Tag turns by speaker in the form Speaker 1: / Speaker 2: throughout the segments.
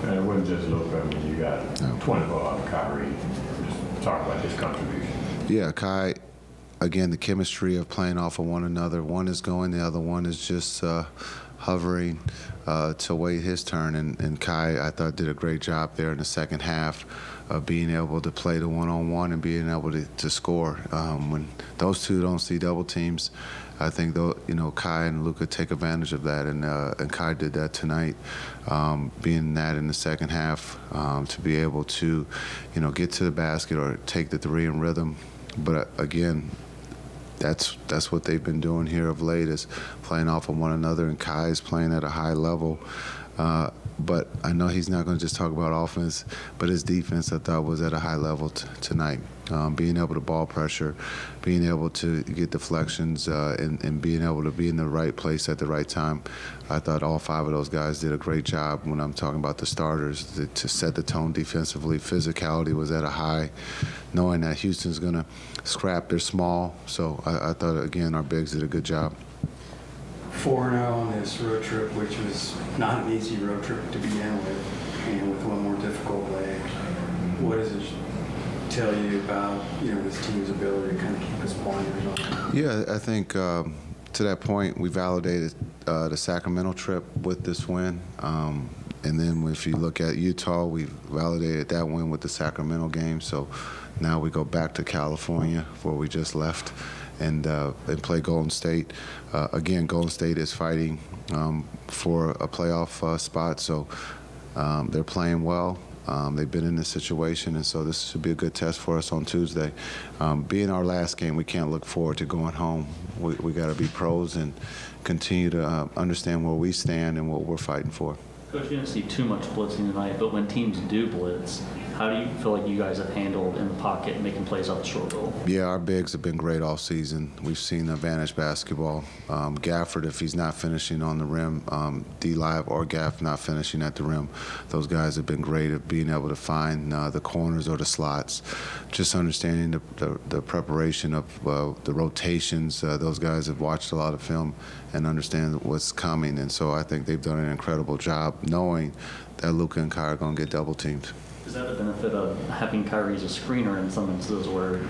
Speaker 1: And it wasn't just Luka. I mean, you got 24 out of Kyrie. Just talk about his contribution.
Speaker 2: Yeah, Kai, again, the chemistry of playing off of one another. One is going, the other one is just hovering to wait his turn. And Kai, I thought, did a great job there in the second half of being able to play the one-on-one and being able to score. When those two don't see double teams, I think Kai and Luka take advantage of that, and Kai did that tonight, being that in the second half, to be able to, get to the basket or take the three in rhythm. But again, that's what they've been doing here of late, is playing off of one another, and Kai is playing at a high level. But I know he's not going to just talk about offense, but his defense, I thought, was at a high level tonight. Being able to ball pressure, being able to get deflections, and being able to be in the right place at the right time. I thought all five of those guys did a great job when I'm talking about the starters to set the tone defensively. Physicality was at a high, knowing that Houston's going to scrap. They're small. So I thought, again, our bigs did a good job.
Speaker 3: 4-0 on this road trip, which was not an easy road trip to begin with, and with one more difficult leg. What does it tell you about this team's ability to kind of keep its blinders on?
Speaker 2: Yeah, I think to that point we validated the Sacramento trip with this win, and then if you look at Utah, we validated that win with the Sacramento game. So now we go back to California, where we just left, and play Golden State. Again, Golden State is fighting for a playoff spot, so they're playing well. They've been in this situation, and so this should be a good test for us on Tuesday. Being our last game, we can't look forward to going home. We got to be pros and continue to understand where we stand and what we're fighting for.
Speaker 4: Coach, you didn't see too much blitzing tonight, but when teams do blitz, how do you feel like you guys have handled in the pocket, making plays off the short roll?
Speaker 2: Yeah, our bigs have been great all season. We've seen advantage basketball. Gafford, if he's not finishing on the rim, D-Live or Gaff not finishing at the rim, those guys have been great at being able to find the corners or the slots. Just understanding the preparation of the rotations. Those guys have watched a lot of film and understand what's coming, and so I think they've done an incredible job knowing that Luka and Kai are going to get double teamed.
Speaker 4: Is that a benefit of having Kyrie as a screener in some instances where,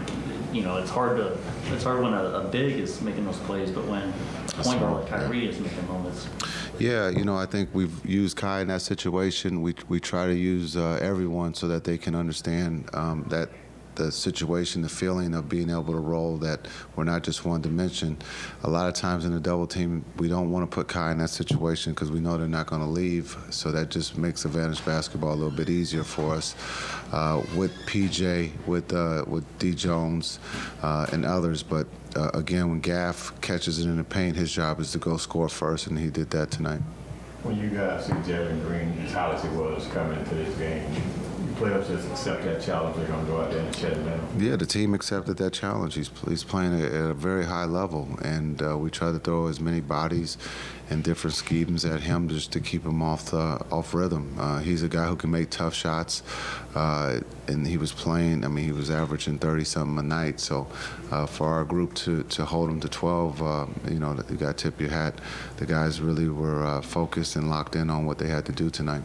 Speaker 4: it's hard when a big is making those plays, but when a point guard like Kyrie is making moments?
Speaker 2: Yeah, I think we've used Kai in that situation. We try to use everyone so that they can understand that the situation, the feeling of being able to roll, that we're not just one dimension. A lot of times in a double team, we don't want to put Kai in that situation because we know they're not going to leave. So that just makes advantage basketball a little bit easier for us. With PJ, with D. Jones, and others. But again, when Gaff catches it in the paint, his job is to go score first, and he did that tonight.
Speaker 1: When you guys see Jalen Green, as hot as he was coming into this game, players just accept that challenge, they're going to go out there and shut it down?
Speaker 2: Yeah, the team accepted that challenge. He's playing at a very high level, and we try to throw as many bodies and different schemes at him just to keep him off rhythm. He's a guy who can make tough shots, and he was playing. I mean, he was averaging 30-something a night. So for our group to hold him to 12, you got to tip your hat. The guys really were focused and locked in on what they had to do tonight.